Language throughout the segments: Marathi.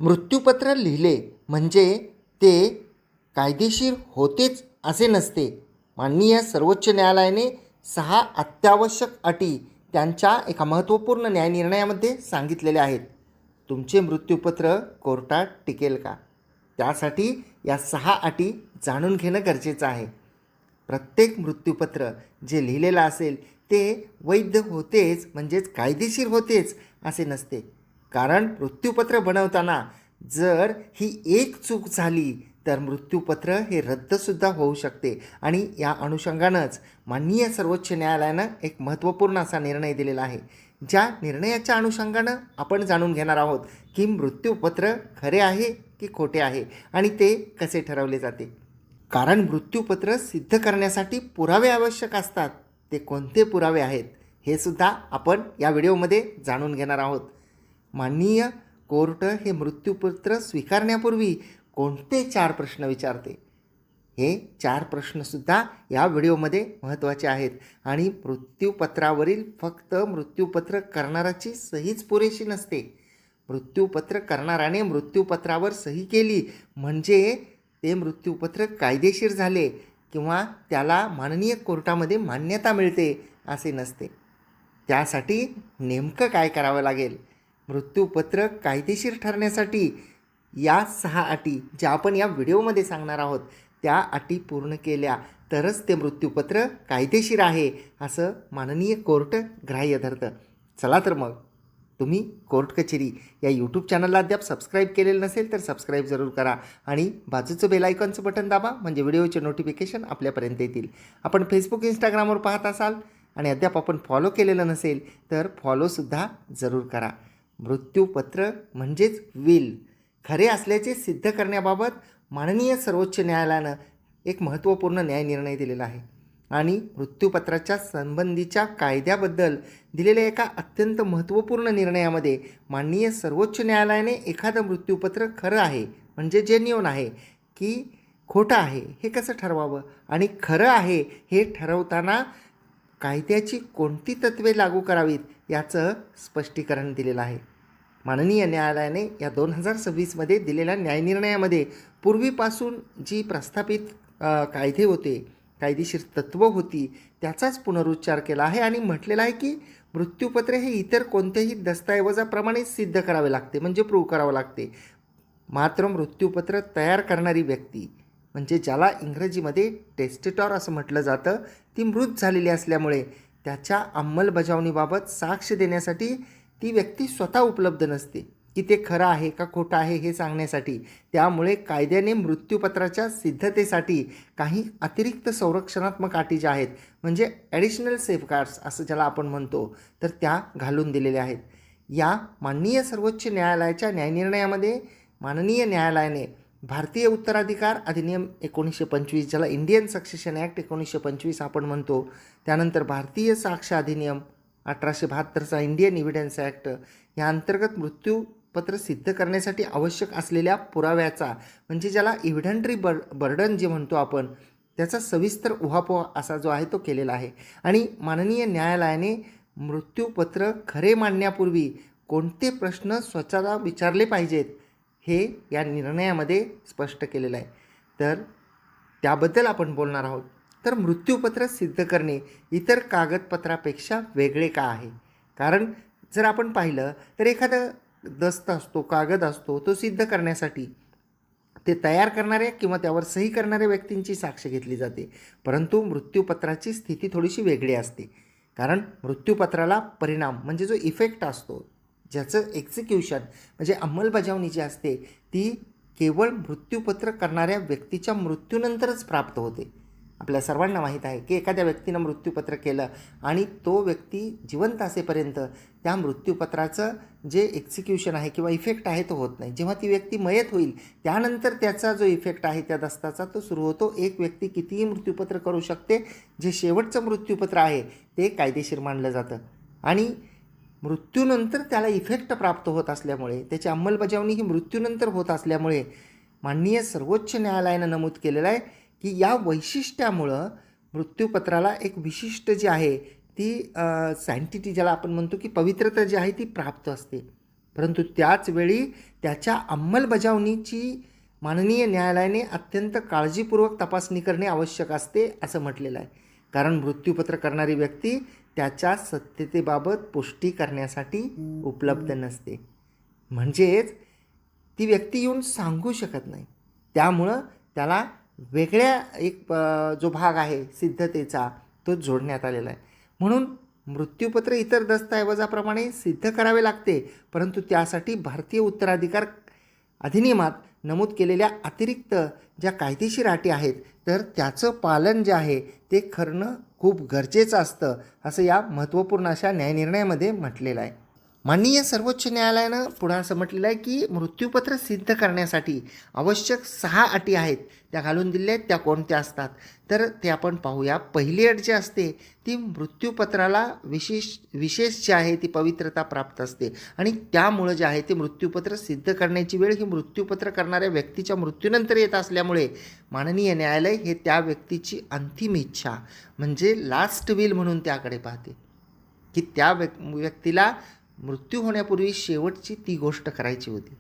मृत्यूपत्र लिहिले म्हणजे ते कायदेशीर होतेच असे नसते. माननीय सर्वोच्च न्यायालयाने 6 अत्यावश्यक अटी त्यांच्या एका महत्त्वपूर्ण न्यायनिर्णयामध्ये सांगितलेल्या आहेत. तुमचे मृत्यूपत्र कोर्टात टिकेल का? त्यासाठी या 6 अटी जाणून घेणं गरजेचं आहे. प्रत्येक मृत्यूपत्र जे लिहिलेलं असेल ते वैध होतेच म्हणजेच कायदेशीर होतेच असे नसते. कारण मृत्यूपत्र बनवताना जर ही एक चूक झाली तर मृत्यूपत्र हे रद्दसुद्धा होऊ शकते. आणि या अनुषंगानंच माननीय सर्वोच्च न्यायालयानं एक महत्त्वपूर्ण असा निर्णय दिलेला आहे. ज्या निर्णयाच्या अनुषंगानं आपण जाणून घेणार आहोत की मृत्यूपत्र खरे आहे की खोटे आहे आणि ते कसे ठरवले जाते. कारण मृत्यूपत्र सिद्ध करण्यासाठी पुरावे आवश्यक असतात. ते कोणते पुरावे आहेत हे सुद्धा आपण या व्हिडिओमध्ये जाणून घेणार आहोत. माननीय कोर्ट हे मृत्यूपत्र स्वीकारण्यापूर्वी कोणते 4 प्रश्न विचारते, हे 4 प्रश्नसुद्धा या व्हिडिओमध्ये महत्त्वाचे आहेत. आणि मृत्यूपत्रावरील फक्त मृत्यूपत्र करणाराची सहीच पुरेशी नसते. मृत्यूपत्र करणाराने मृत्यूपत्रावर सही केली म्हणजे ते मृत्यूपत्र कायदेशीर झाले किंवा त्याला माननीय कोर्टामध्ये मान्यता मिळते असे नसते. त्यासाठी नेमकं काय करावं लागेल? मृत्यूपत्र कायदेशीर ठरण्यासाठी या 6 अटी ज्या आपण या व्हिडिओमध्ये सांगणार आहोत त्या अटी पूर्ण केल्या तरच ते मृत्यूपत्र कायदेशीर आहे असं माननीय कोर्ट ग्राह्य धरतं. चला तर मग तुम्ही कोर्ट कचेरी या यूट्यूब चॅनलला अद्याप सबस्क्राईब केलेलं नसेल तर सबस्क्राईब जरूर करा आणि बाजूचं बेल आयकॉनचं बटन दाबा म्हणजे व्हिडिओचे नोटिफिकेशन आपल्यापर्यंत येतील. आपण फेसबुक इंस्टाग्रामवर पाहत असाल आणि अद्याप आपण फॉलो केलेलं नसेल तर फॉलोसुद्धा जरूर करा. मृत्यूपत्र म्हणजेच विल खरे असल्याचे सिद्ध करण्याबाबत माननीय सर्वोच्च न्यायालयानं एक महत्त्वपूर्ण न्यायनिर्णय दिलेला आहे. आणि मृत्यूपत्राच्या संबंधीच्या कायद्याबद्दल दिलेल्या एका अत्यंत महत्त्वपूर्ण निर्णयामध्ये माननीय सर्वोच्च न्यायालयाने एखादं मृत्यूपत्र खरं आहे म्हणजे जेन्युइन आहे की खोटं आहे हे कसं ठरवावं आणि खरं आहे हे ठरवताना कायद्याची कोणती तत्त्वे लागू करावीत याचं स्पष्टीकरण दिलेलं आहे. माननीय न्यायालयाने या 2026मध्ये दिलेल्या न्यायनिर्णयामध्ये पूर्वीपासून जी प्रस्थापित कायदे होते, कायदेशीर तत्त्व होती त्याचाच पुनरुच्चार केला आहे आणि म्हटलेलं आहे की मृत्यूपत्र हे इतर कोणत्याही दस्तऐवजाप्रमाणे सिद्ध करावे लागते म्हणजे प्रूव्ह करावं लागते. मात्र मृत्यूपत्र तयार करणारी व्यक्ती म्हणजे ज्याला इंग्रजीमध्ये टेस्टेटॉर असं म्हटलं जातं ती मृत झालेली असल्यामुळे त्याच्या अंमलबजावणीबाबत साक्ष देण्यासाठी ती व्यक्ती स्वतः उपलब्ध नसते की ते खरं आहे का खोटं आहे हे सांगण्यासाठी. त्यामुळे कायद्याने मृत्यूपत्राच्या सिद्धतेसाठी काही अतिरिक्त संरक्षणात्मक अटी ज्या आहेत म्हणजे ॲडिशनल सेफगार्ड्स असं ज्याला आपण म्हणतो तर त्या घालून दिलेल्या आहेत. या माननीय सर्वोच्च न्यायालयाच्या न्यायनिर्णयामध्ये माननीय न्यायालयाने भारतीय उत्तराधिकार अधिनियम 1925 ज्याला इंडियन सक्सेशन ॲक्ट 1925 आपण म्हणतो, त्यानंतर भारतीय साक्ष अधिनियम 1872चा इंडियन इव्हिडन्स ॲक्ट या अंतर्गत मृत्यूपत्र सिद्ध करण्यासाठी आवश्यक असलेल्या पुराव्याचा म्हणजे ज्याला इव्हिडंटरी बर्डन जे म्हणतो आपण त्याचा सविस्तर उहापोह असा जो आहे तो केलेला आहे. आणि माननीय न्यायालयाने मृत्यूपत्र खरे मांडण्यापूर्वी कोणते प्रश्न स्वतःला विचारले पाहिजेत हे या निर्णयामध्ये स्पष्ट केलेलं आहे. तर त्याबद्दल आपण बोलणार आहोत. तर मृत्यूपत्र सिद्ध करणे इतर कागदपत्रापेक्षा वेगळे का आहे? कारण जर आपण पाहिलं तर एखादा दस्त असतो, कागद असतो, तो सिद्ध करण्यासाठी ते तयार करणाऱ्या किंवा त्यावर सही करणाऱ्या व्यक्तींची साक्ष घेतली जाते. परंतु मृत्यूपत्राची स्थिती थोडीशी वेगळी असते. कारण मृत्यूपत्राला परिणाम म्हणजे जो इफेक्ट असतो ज्याचं एक्झिक्युशन म्हणजे अंमलबजावणी जी असते ती केवळ मृत्यूपत्र करणाऱ्या व्यक्तीच्या मृत्यूनंतरच प्राप्त होते. आपल्या सर्वांना माहीत आहे की एखाद्या व्यक्तीनं मृत्यूपत्र केलं आणि तो व्यक्ती जिवंत असेपर्यंत त्या मृत्यूपत्राचं जे एक्झिक्युशन आहे किंवा इफेक्ट आहे तो होत नाही. जेव्हा ती व्यक्ती मयत होईल त्यानंतर त्याचा जो इफेक्ट आहे त्या दस्ताचा तो सुरू होतो. एक व्यक्ती कितीही मृत्यूपत्र करू शकते, जे शेवटचं मृत्यूपत्र आहे ते कायदेशीर मानलं जातं. आणि मृत्यूनंतर त्याला इफेक्ट प्राप्त होत असल्यामुळे त्याची अंमलबजावणी ही मृत्यूनंतर होत असल्यामुळे माननीय सर्वोच्च न्यायालयानं नमूद केलेलं आहे की या वैशिष्ट्यामुळं मृत्यूपत्राला एक विशिष्ट जी आहे ती सँटिटी ज्याला आपण म्हणतो की पवित्रता जी आहे ती प्राप्त असते. परंतु त्याच वेळी त्याच्या अंमलबजावणीची माननीय न्यायालयाने अत्यंत काळजीपूर्वक तपासणी करणे आवश्यक असते असं म्हटलेलं आहे. कारण मृत्यूपत्र करणारी व्यक्ती त्याच्या सत्यतेबाबत पुष्टी करण्यासाठी उपलब्ध नसते. म्हणजेच ती व्यक्ती येऊन सांगू शकत नाही. त्यामुळं त्याला वेगळ्या एक जो भाग आहे सिद्धतेचा तो जोडण्यात आलेला आहे. म्हणून मृत्यूपत्र इतर दस्तऐवजाप्रमाणे सिद्ध करावे लागते, परंतु त्यासाठी भारतीय उत्तराधिकार अधिनियमात नमूद केलेल्या अतिरिक्त ज्या कायदेशीर अटी आहेत तर त्याचं पालन जे आहे ते करणं खूप गरजेचं असतं असं या महत्त्वपूर्ण अशा न्यायनिर्णयामध्ये म्हटलेलं आहे. माननीय सर्वोच्च न्यायालयानं पुढं असं म्हटलेलं आहे की मृत्यूपत्र सिद्ध करण्यासाठी आवश्यक 6 अटी आहेत त्या घालून दिल्या आहेत. त्या कोणत्या असतात तर ते आपण पाहूया. पहिली अट जी असते ती मृत्यूपत्राला विशेष जी आहे ती पवित्रता प्राप्त असते आणि त्यामुळं जे आहे ते मृत्यूपत्र सिद्ध करण्याची वेळ ही मृत्यूपत्र करणाऱ्या व्यक्तीच्या मृत्यूनंतर येत असल्यामुळे माननीय न्यायालय हे त्या व्यक्तीची अंतिम इच्छा म्हणजे लास्ट विल म्हणून त्याकडे पाहते की त्या व्यक्तीला मृत्यू होण्यापूर्वी शेवटची ती गोष्ट करायची होती.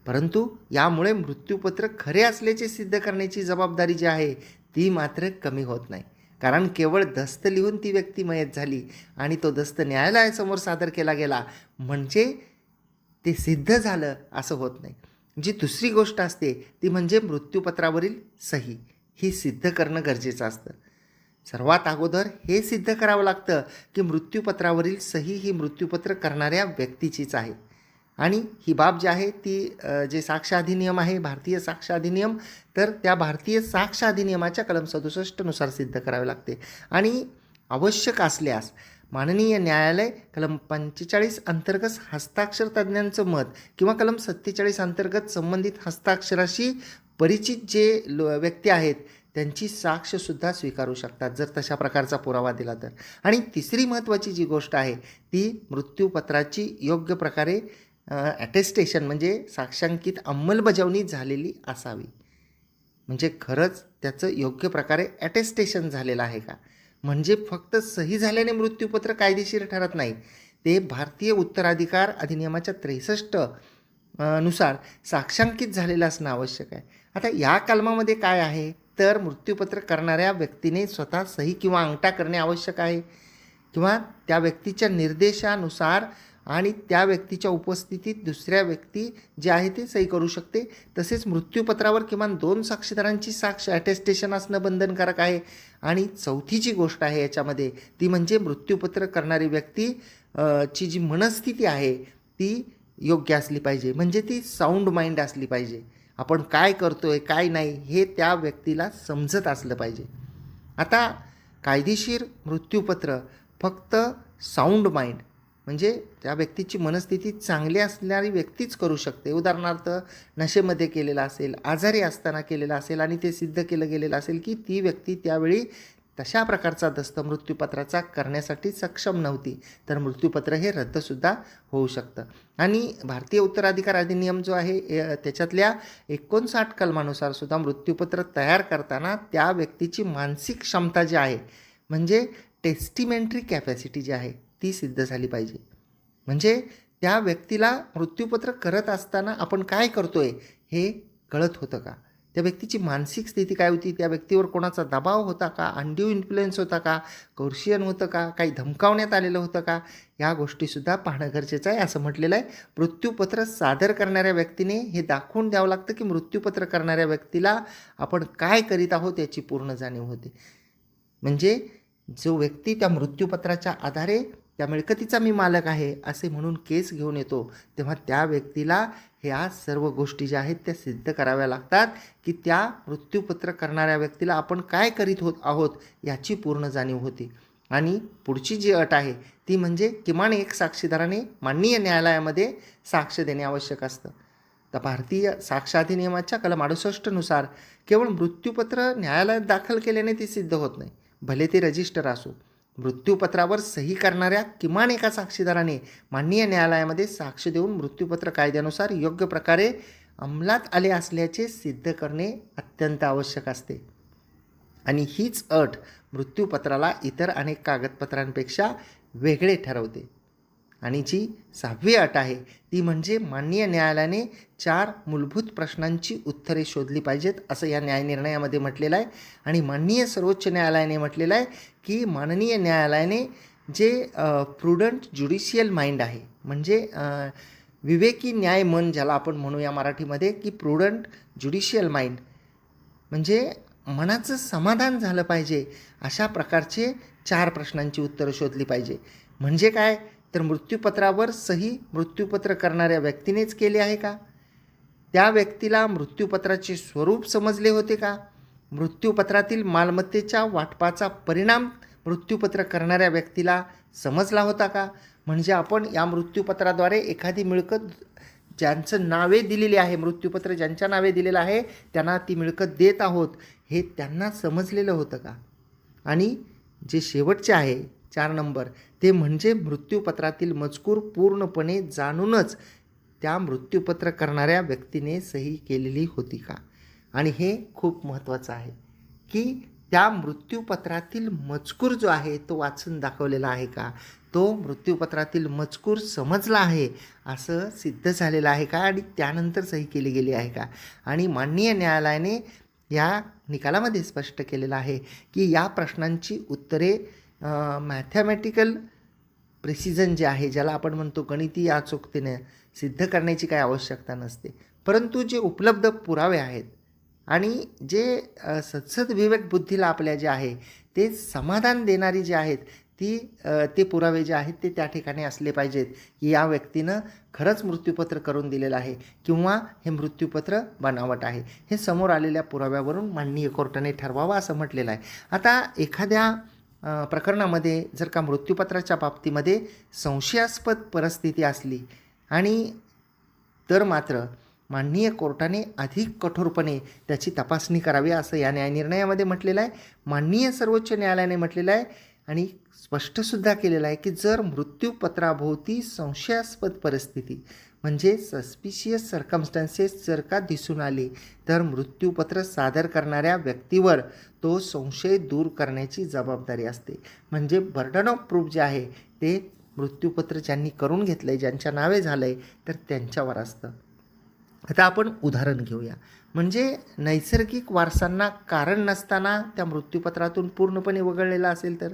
परंतु यामुळे मृत्यूपत्र खरे असल्याचे सिद्ध करण्याची जबाबदारी जी आहे ती मात्र कमी होत नाही. कारण केवळ दस्त लिहून ती व्यक्ती मयत झाली आणि तो दस्त न्यायालयासमोर सादर केला गेला म्हणजे ते सिद्ध झालं असं होत नाही. जी दुसरी गोष्ट असते ती म्हणजे मृत्यूपत्रावरील सही ही सिद्ध करणं गरजेचं असतं. सर्वात अगोदर हे सिद्ध करावं लागतं की मृत्यूपत्रावरील सही ही मृत्यूपत्र करणाऱ्या व्यक्तीचीच आहे आणि ही बाब जी आहे ती जे साक्ष अधिनियम आहे भारतीय साक्ष अधिनियम तर त्या भारतीय साक्ष अधिनियमाच्या कलम 67 नुसार सिद्ध करावे लागते. आणि आवश्यक असल्यास माननीय न्यायालय कलम 45 अंतर्गत हस्ताक्षर तज्ज्ञांचं मत किंवा कलम 47 अंतर्गत संबंधित हस्ताक्षराशी परिचित जे व्यक्ती आहेत त्यांची साक्षसुद्धा स्वीकारू शकतात जर तशा प्रकारचा पुरावा दिला तर. आणि तिसरी महत्त्वाची जी गोष्ट आहे ती मृत्यूपत्राची योग्य प्रकारे ॲटेस्टेशन म्हणजे साक्षांकित अंमलबजावणी झालेली असावी. म्हणजे खरंच त्याचं योग्य प्रकारे ॲटेस्टेशन झालेलं आहे का. म्हणजे फक्त सही झाल्याने मृत्यूपत्र कायदेशीर ठरत नाही. ते भारतीय उत्तराधिकार अधिनियमाच्या 63 नुसार साक्षांकित झालेलं असणं आवश्यक आहे. आता या कलमामध्ये काय आहे तर मृत्यूपत्र करणाऱ्या व्यक्तीने स्वतः सही किंवा अंगठा करणे आवश्यक आहे किंवा त्या व्यक्तीच्या निर्देशानुसार आणि त्या व्यक्तीच्या उपस्थितीत दुसऱ्या व्यक्ती जे आहे ते सही करू शकते. तसेच मृत्यूपत्रावर किमान 2 साक्षीदारांची साक्ष ॲटेस्टेशन असणं बंधनकारक आहे. आणि चौथी जी गोष्ट आहे याच्यामध्ये ती म्हणजे मृत्यूपत्र करणारी व्यक्ती ची जी मनस्थिती आहे ती योग्य असली पाहिजे. म्हणजे ती साऊंड माइंड असली पाहिजे. आपण काय करतोय काय नाही हे त्या व्यक्तीला समजत असलं पाहिजे. आता कायदेशीर मृत्यूपत्र फक्त साऊंड माइंड म्हणजे त्या व्यक्तीची मनस्थिती चांगली असणारी व्यक्तीच करू शकते. उदाहरणार्थ नशेमध्ये केलेला असेल, आजारी असताना केलेला असेल आणि ते सिद्ध केलं गेलेलं असेल की ती व्यक्ती त्यावेळी तशा प्रकारचा दस्त मृत्यूपत्राचा करण्यासाठी सक्षम नव्हती तर मृत्यूपत्र हे रद्दसुद्धा होऊ शकतं. आणि भारतीय उत्तराधिकार अधिनियम जो आहे त्याच्यातल्या 59 कलमानुसार सुद्धा मृत्यूपत्र तयार करताना त्या व्यक्तीची मानसिक क्षमता जी आहे म्हणजे टेस्टिमेंटरी कॅपॅसिटी जी आहे ती सिद्ध झाली पाहिजे. म्हणजे त्या व्यक्तीला मृत्यूपत्र करत असताना आपण काय करतोय हे कळत होतं का, त्या व्यक्तीची मानसिक स्थिती काय होती, त्या व्यक्तीवर कोणाचा दबाव होता का, अनड्यू इन्फ्लुएन्स होता का, कोर्शियन होतं का, काही धमकावण्यात आलेलं होतं का, या गोष्टीसुद्धा पाहणं गरजेचं आहे असं म्हटलेलं आहे. मृत्यूपत्र सादर करणाऱ्या व्यक्तीने हे दाखवून द्यावं लागतं की मृत्यूपत्र करणाऱ्या व्यक्तीला आपण काय करीत आहोत याची पूर्ण जाणीव होते. म्हणजे जो व्यक्ती त्या मृत्यूपत्राच्या आधारे त्या मिळकतीचा मी मालक आहे असे म्हणून केस घेऊन येतो तेव्हा त्या व्यक्तीला ह्या सर्व गोष्टी ज्या आहेत त्या सिद्ध कराव्या लागतात की त्या मृत्यूपत्र करणाऱ्या व्यक्तीला आपण काय करीत आहोत याची पूर्ण जाणीव होती. आणि पुढची जी अट आहे ती म्हणजे किमान एक साक्षीदाराने माननीय न्यायालयामध्ये साक्ष देणे आवश्यक असतं. तर भारतीय साक्ष अधिनियमाच्या कलम 68 नुसार केवळ मृत्यूपत्र न्यायालयात दाखल केल्याने ते सिद्ध होत नाही, भले ते रजिस्टर असो. मृत्यूपत्रावर सही करणाऱ्या किमान एका साक्षीदाराने माननीय न्यायालयामध्ये साक्ष देऊन मृत्यूपत्र कायद्यानुसार योग्य प्रकारे अंमलात आले असल्याचे सिद्ध करणे अत्यंत आवश्यक असते. आणि हीच अट मृत्यूपत्राला इतर अनेक कागदपत्रांपेक्षा वेगळे ठरवते. आणि जी 6वी अट आहे ती म्हणजे माननीय न्यायालयाने 4 मूलभूत प्रश्नांची उत्तरे शोधली पाहिजेत असं या न्यायनिर्णयामध्ये म्हटलेलं आहे. आणि माननीय सर्वोच्च न्यायालयाने म्हटलेलं आहे की माननीय न्यायालयाने जे प्रुडंट ज्युडिशियल माइंड आहे, म्हणजे विवेकी न्याय मन ज्याला आपण म्हणूया मराठीमध्ये, की प्रुडंट ज्युडिशियल माइंड म्हणजे मनाचं समाधान झालं पाहिजे अशा प्रकारचे 4 प्रश्नांची उत्तरं शोधली पाहिजे. म्हणजे काय, तर मृत्यूपत्रावर सही मृत्यूपत्र करणाऱ्या व्यक्तीनेच केले आहे का? त्या व्यक्तीला मृत्यूपत्राचे स्वरूप समजले होते का? मृत्यूपत्रातील मालमत्तेच्या वाटपाचा परिणाम मृत्यूपत्र करणाऱ्या व्यक्तीला समजला होता का? म्हणजे आपण या मृत्यूपत्राद्वारे एखादी मिळकत ज्यांचं नावे दिलेली आहे, मृत्यूपत्र ज्यांच्या नावे दिलेलं आहे त्यांना ती मिळकत देत आहोत, हे त्यांना समजलेलं होतं का? आणि जे शेवटचे आहे 4 नंबर, ते म्हणजे मृत्यूपत्रातील मजकूर पूर्णपणे जाणूनच त्या मृत्यूपत्र करणाऱ्या व्यक्तीने सही केलेली होती का? आणि हे खूप महत्त्वाचं आहे की त्या मृत्यूपत्रातील मजकूर जो आहे तो वाचून दाखवलेला आहे का? तो मृत्यूपत्रातील मजकूर समजला आहे असं सिद्ध झालेलं आहे का? आणि त्यानंतर सही केली गेली आहे का? आणि माननीय न्यायालयाने या निकालामध्ये स्पष्ट केलेलं आहे की या प्रश्नांची उत्तरे मॅथमॅटिकल प्रिसिजन जे आहे, ज्याला आपण म्हणतो गणितीय अचूकतेने सिद्ध करण्याची काही आवश्यकता नसते, परंतु जे उपलब्ध पुरावे आहेत आणि जे सद्सद विवेक बुद्धीला आपल्या जे आहे ते समाधान देणारी जे आहेत ते पुरावे जे आहेत ते त्या ठिकाणी असले पाहिजेत की या व्यक्तीनं खरंच मृत्यूपत्र करून दिलेलं आहे किंवा हे मृत्यूपत्र बनावट आहे, हे समोर आलेल्या पुराव्यावरून माननीय कोर्टाने ठरवावं असं म्हटलेलं आहे. आता एखाद्या प्रकरणामध्ये जर का मृत्यूपत्राच्या बाबतीमध्ये संशयास्पद परिस्थिती असली आणि तर मात्र माननीय कोर्टाने अधिक कठोरपणे त्याची तपासणी करावी असं या न्यायनिर्णयामध्ये म्हटलेलं आहे. माननीय सर्वोच्च न्यायालयाने म्हटलेलं आहे आणि स्पष्टसुद्धा केलेलं आहे की जर मृत्यूपत्राभोवती संशयास्पद परिस्थिती म्हणजे सस्पिशियस सर्कमस्टन्सेस जर का दिसून आली तर मृत्यूपत्र सादर करणाऱ्या व्यक्तीवर तो संशय दूर करण्याची जबाबदारी असते. म्हणजे बर्डन ऑफ प्रूफ जे आहे ते मृत्यूपत्र ज्यांनी करून घेतलं आहे, ज्यांच्या नावे झालं आहे, तर त्यांच्यावर असतं. आता आपण उदाहरण घेऊया. म्हणजे नैसर्गिक वारसांना कारण नसताना त्या मृत्यूपत्रातून पूर्णपणे वगळलेला असेल तर,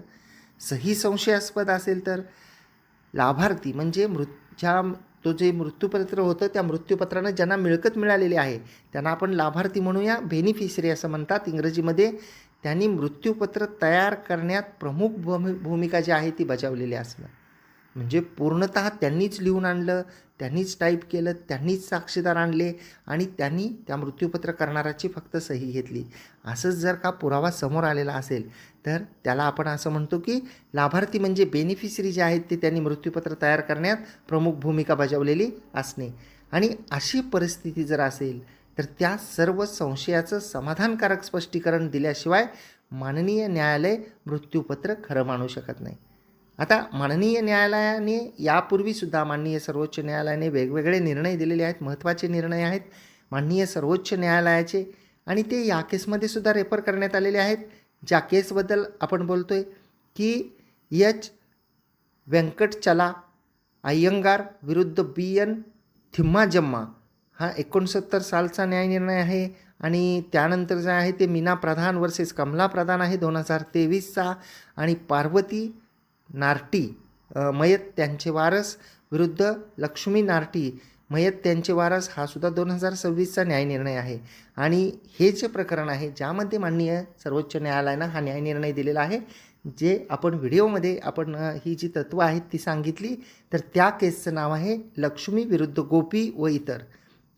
सही संशयास्पद असेल तर, लाभार्थी म्हणजे तो जे मृत्यूपत्र होतं त्या मृत्यूपत्रानं ज्यांना मिळकत मिळालेली आहे त्यांना आपण लाभार्थी म्हणूया, बेनिफिशरी असं म्हणतात इंग्रजीमध्ये. त्यांनी मृत्यूपत्र तयार करण्यात प्रमुख भूमिका जी आहे ती बजावलेली असणं. म्हणजे पूर्णतः त्यांनीच लिहून आणलं, त्यांनीच टाईप केलं, त्यांनीच साक्षीदार आणले आणि त्यांनी त्या मृत्यूपत्र करणाराची फक्त सही घेतली, असंच जर का पुरावा समोर आलेला असेल तर त्याला आपण असं म्हणतो की लाभार्थी म्हणजे बेनिफिशरी जे आहेत ते त्यांनी मृत्यूपत्र तयार करण्यात प्रमुख भूमिका बजावलेली असणे. आणि अशी परिस्थिती जर असेल तर त्या सर्व संशयाचं समाधानकारक स्पष्टीकरण दिल्याशिवाय माननीय न्यायालय मृत्यूपत्र खरं मानू शकत नाही. आता माननीय न्यायालयाने यापूर्वीसुद्धा माननीय सर्वोच्च न्यायालयाने वेगवेगळे निर्णय दिलेले आहेत, महत्त्वाचे निर्णय आहेत माननीय सर्वोच्च न्यायालयाचे, आणि ते या केसमध्ये सुद्धा रेफर करण्यात आलेले आहेत. ज्या केसबद्दल आपण बोलतो आहे की एच व्यंकटचला अय्यंगार विरुद्ध BN थिम्माजम्मा, हा 69 सालचा न्यायनिर्णय आहे. आणि त्यानंतर जे आहे ते मीना प्रधान वर्सेस कमला प्रधान आहे 2023चा. आणि पार्वती नार्टी मयत त्यांचे वारस विरुद्ध लक्ष्मी नार्टी मयत त्यांचे वारस, हा सुद्धा 2026चा न्यायनिर्णय आहे. आणि हे जे प्रकरण आहे ज्यामध्ये माननीय सर्वोच्च न्यायालयानं हा न्यायनिर्णय दिलेला आहे, जे आपण व्हिडिओमध्ये आपण ही जी तत्त्व आहेत ती सांगितली, तर त्या केसचं नाव आहे लक्ष्मी विरुद्ध गोपी व इतर.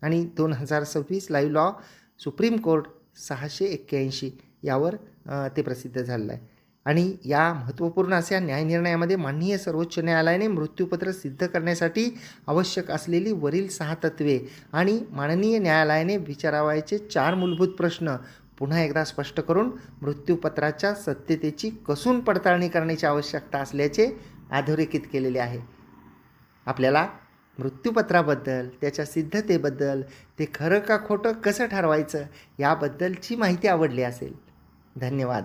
आणि 2026 लाईव्ह लॉ सुप्रीम कोर्ट 681 यावर ते प्रसिद्ध झालेलं आहे. आणि या महत्त्वपूर्ण अशा न्यायनिर्णयामध्ये माननीय सर्वोच्च न्यायालयाने मृत्यूपत्र सिद्ध करण्यासाठी आवश्यक असलेली वरील 6 तत्त्वे आणि माननीय न्यायालयाने विचारावयाचे 4 मूलभूत प्रश्न पुन्हा एकदा स्पष्ट करून मृत्यूपत्राच्या सत्यतेची कसून पडताळणी करण्याची आवश्यकता असल्याचे अधोरेखित केलेले आहे. आपल्याला मृत्यूपत्राबद्दल, त्याच्या सिद्धतेबद्दल, ते खरं का खोटं कसं ठरवायचं याबद्दलची माहिती आवडली असेल. धन्यवाद.